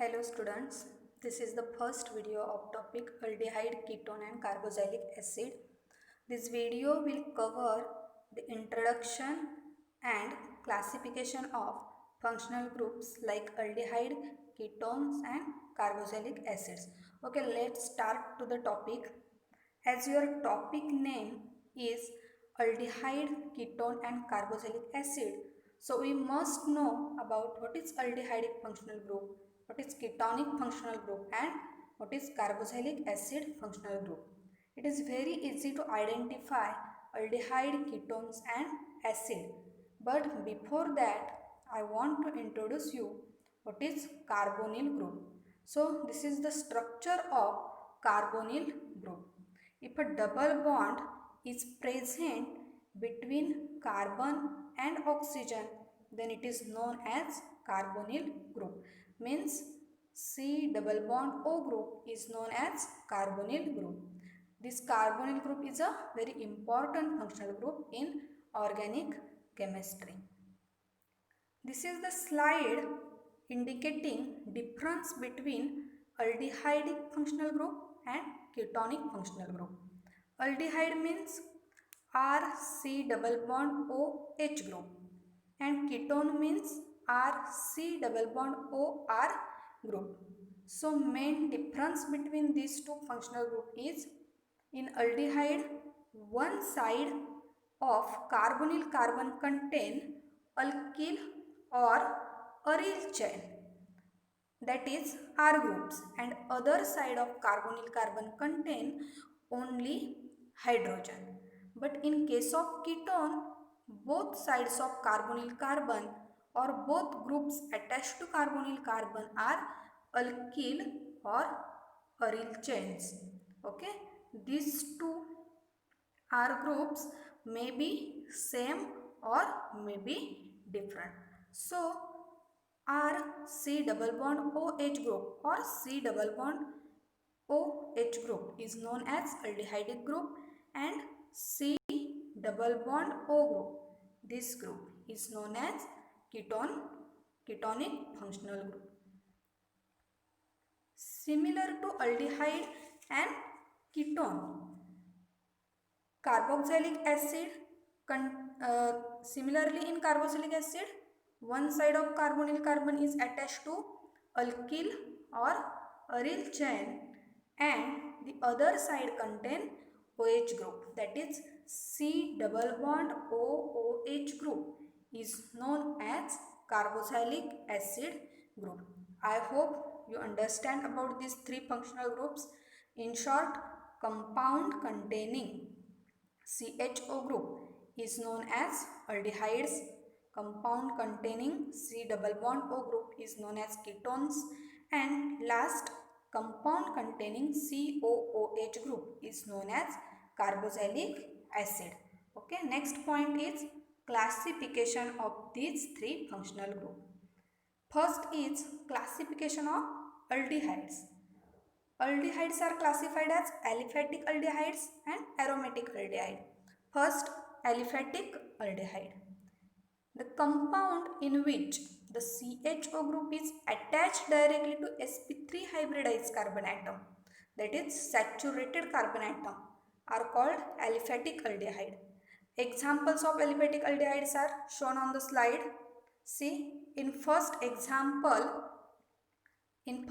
Hello students, this is the first video of topic aldehyde, ketone and carboxylic acid. This video will cover the introduction and classification of functional groups like aldehyde, ketones and carboxylic acids. Okay, let's start to the topic. As your topic name is aldehyde, ketone and carboxylic acid, so we must know about what is aldehydic functional group, what is ketonic functional group and what is carboxylic acid functional group. It is very easy to identify aldehyde, ketones and acid. But before that, I want to introduce you what is carbonyl group. So this is the structure of carbonyl group. If a double bond is present between carbon and oxygen, then it is known as carbonyl group. Means C double bond O group is known as carbonyl group. This carbonyl group is a very important functional group in organic chemistry. This is the slide indicating difference between aldehydic functional group and ketonic functional group. Aldehyde means RC double bond OH group and ketone means RC double bond OR group. So main difference between these two functional group is in aldehyde one side of carbonyl carbon contain alkyl or aryl chain, that is R groups, and other side of carbonyl carbon contain only hydrogen. But in case of ketone, both sides of carbonyl carbon or both groups attached to carbonyl carbon are alkyl or aryl chains. Okay, these two R groups may be same or may be different. So R C double bond OH group or C double bond OH group is known as aldehydic group, and C double bond O group, this group is known as ketonic functional group. Similar to aldehyde and ketone, carboxylic acid, similarly in carboxylic acid, one side of carbonyl carbon is attached to alkyl or aryl chain and the other side contain OH group, that is C double bond OOH group is known as carboxylic acid group. I hope you understand about these three functional groups. In short, compound containing CHO group is known as aldehydes. Compound containing C double bond O group is known as ketones, and last, compound containing COOH group is known as carboxylic acid. Okay, next point is classification of these three functional groups. First is classification of aldehydes. Aldehydes are classified as aliphatic aldehydes and aromatic aldehyde. First, aliphatic aldehyde. The compound in which the CHO group is attached directly to sp3 hybridized carbon atom, that is saturated carbon atom, are called aliphatic aldehyde. Examples of aliphatic aldehydes are shown on the slide. See, in first example, CHO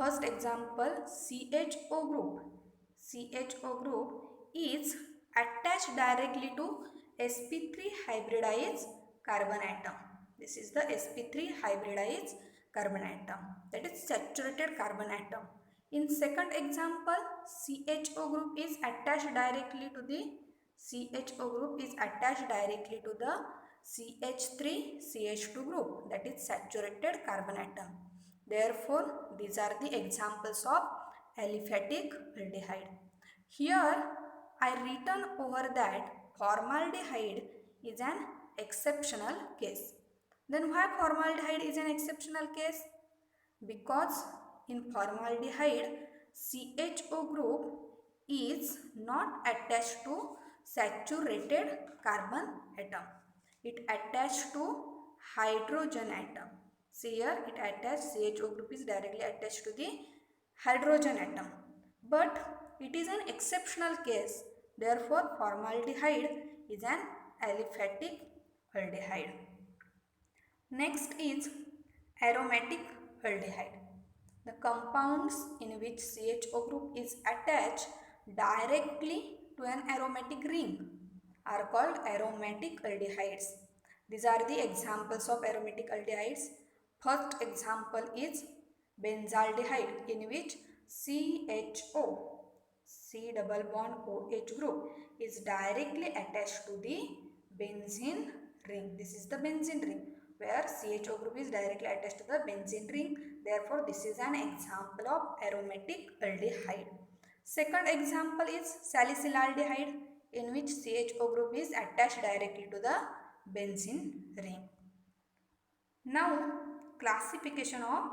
group is attached directly to sp3 hybridized carbon atom. This is the sp3 hybridized carbon atom, that is saturated carbon atom. In second example, CHO group is attached directly to the CH3CH2 group, that is saturated carbon atom. Therefore, these are the examples of aliphatic aldehyde. Here, I written over that formaldehyde is an exceptional case. Then why formaldehyde is an exceptional case? Because in formaldehyde, CHO group is not attached to saturated carbon atom. It attached to hydrogen atom. See here, it attached, CHO group is directly attached to the hydrogen atom. But it is an exceptional case. Therefore, formaldehyde is an aliphatic aldehyde. Next is aromatic aldehyde. The compounds in which CHO group is attached directly to an aromatic ring are called aromatic aldehydes. These are the examples of aromatic aldehydes. First example is benzaldehyde, in which CHO, C double bond OH group, is directly attached to the benzene ring. This is the benzene ring, where CHO group is directly attached to the benzene ring. Therefore, this is an example of aromatic aldehyde. Second example is salicylaldehyde, in which CHO group is attached directly to the benzene ring. Now, classification of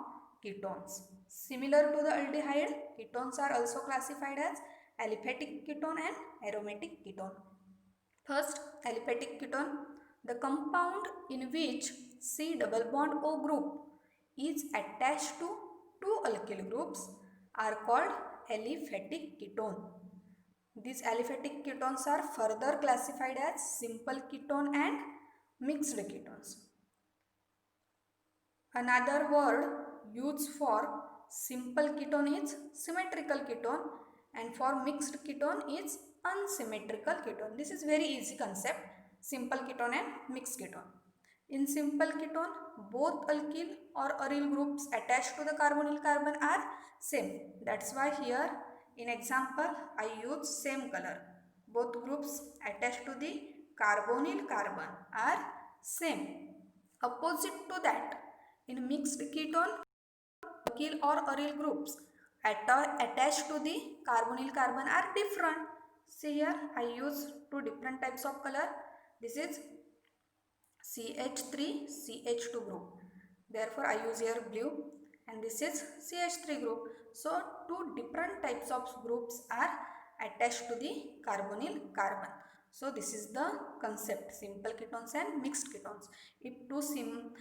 ketones. Similar to the aldehyde, ketones are also classified as aliphatic ketone and aromatic ketone. First, aliphatic ketone. The compound in which C double bond O group is attached to two alkyl groups are called aliphatic ketone. These aliphatic ketones are further classified as simple ketone and mixed ketones. Another word used for simple ketone is symmetrical ketone, and for mixed ketone is unsymmetrical ketone. This is very easy concept, simple ketone and mixed ketone. In simple ketone, both alkyl or aryl groups attached to the carbonyl carbon are same. That's why here in example I use same color. Both groups attached to the carbonyl carbon are same. Opposite to that, in mixed ketone, alkyl or aryl groups attached to the carbonyl carbon are different. See here, I use two different types of color. This is CH3, CH2 group. Therefore, I use here blue, and this is CH3 group. So, two different types of groups are attached to the carbonyl carbon. So, this is the concept, simple ketones and mixed ketones. If two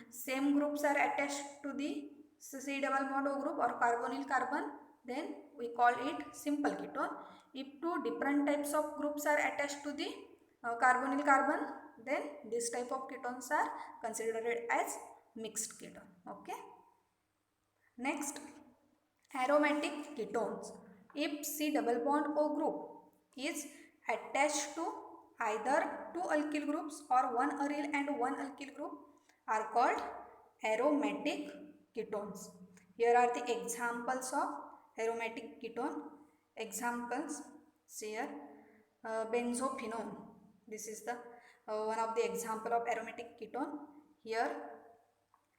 same groups are attached to the C double bond O group or carbonyl carbon, then we call it simple ketone. If two different types of groups are attached to the carbonyl carbon, then this type of ketones are considered as mixed ketone. Okay. Next, aromatic ketones. If C double bond O group is attached to either two alkyl groups or one aryl and one alkyl group are called aromatic ketones. Here are the examples of aromatic ketone. Examples, see here, benzophenone. This is the one of the example of aromatic ketone. Here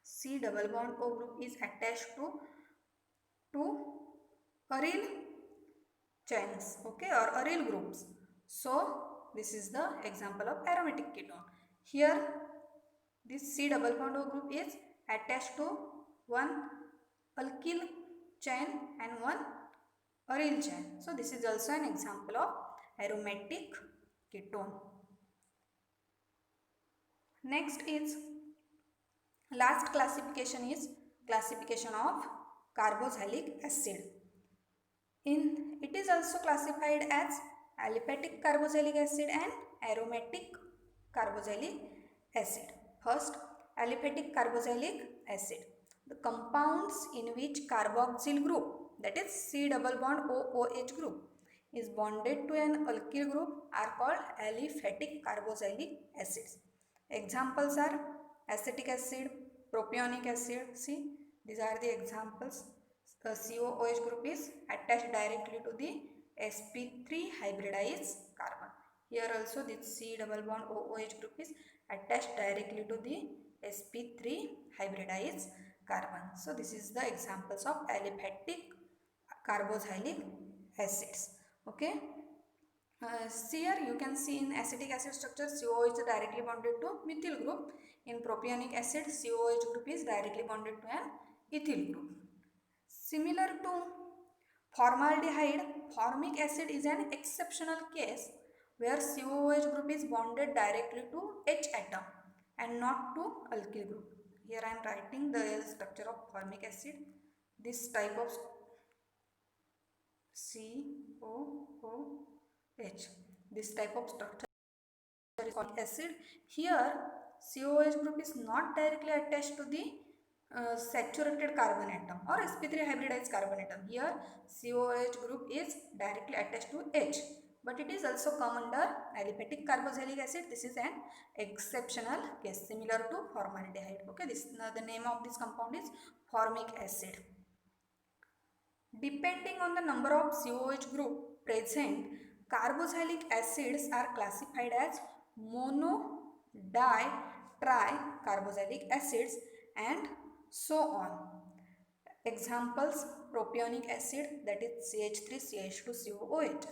C double bond O group is attached to two aryl chains, okay, or aryl groups. So this is the example of aromatic ketone. Here this C double bond O group is attached to one alkyl chain and one aryl chain. So this is also an example of aromatic ketone. Next is last classification is classification of carboxylic acid. It is also classified as aliphatic carboxylic acid and aromatic carboxylic acid. First, aliphatic carboxylic acid. The compounds in which carboxyl group, that is C double bond OOH group, is bonded to an alkyl group are called aliphatic carboxylic acids. Examples are acetic acid, propionic acid. See, these are the examples. The COOH group is attached directly to the sp3 hybridized carbon. Here also this C double bond OOH group is attached directly to the sp3 hybridized carbon. So this is the examples of aliphatic carboxylic acids. Okay. Here you can see in acetic acid structure COOH is directly bonded to methyl group. In propionic acid COOH group is directly bonded to an ethyl group. Similar to formaldehyde, formic acid is an exceptional case where COOH group is bonded directly to H atom and not to alkyl group. Here I am writing the structure of formic acid. This type of COOH. This type of structure is called acid. Here COOH group is not directly attached to the saturated carbon atom or sp3 hybridized carbon atom. Here COOH group is directly attached to H, but it is also come under aliphatic carboxylic acid. This is an exceptional case similar to formaldehyde. Okay, this the name of this compound is formic acid. Depending on the number of COOH group present, carboxylic acids are classified as mono, di, tri carboxylic acids and so on. Examples: propionic acid, that is CH3CH2COOH.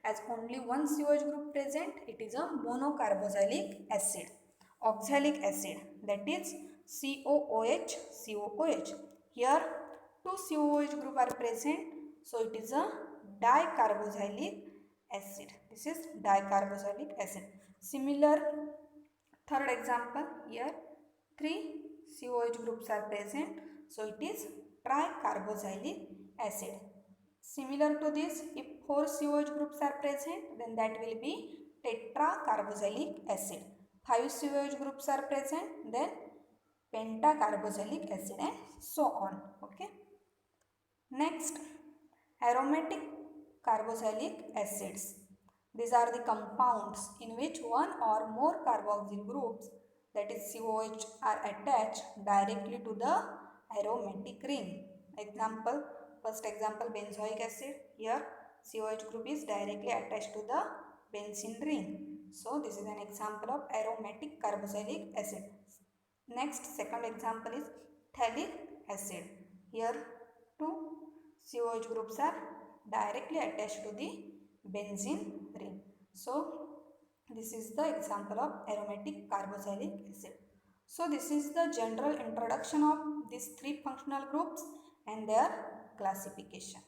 As only one COOH group present, it is a monocarboxylic acid. Oxalic acid, that is COOH. Here two COOH group are present, so it is a dicarboxylic acid. This is dicarboxylic acid. Similar third example, here three COOH groups are present, so it is tricarboxylic acid. Similar to this, if 4 COOH groups are present, then that will be tetracarboxylic acid. 5 COOH groups are present, then pentacarboxylic acid and so on. Okay. Next, aromatic carboxylic acids. These are the compounds in which one or more carboxyl groups, that is COOH, are attached directly to the aromatic ring. Example, first example, benzoic acid. Here COOH group is directly attached to the benzene ring. So this is an example of aromatic carboxylic acid. Next, second example is phthalic acid. Here two COOH groups are directly attached to the benzene ring. So this is the example of aromatic carboxylic acid. So this is the general introduction of these three functional groups and their classification.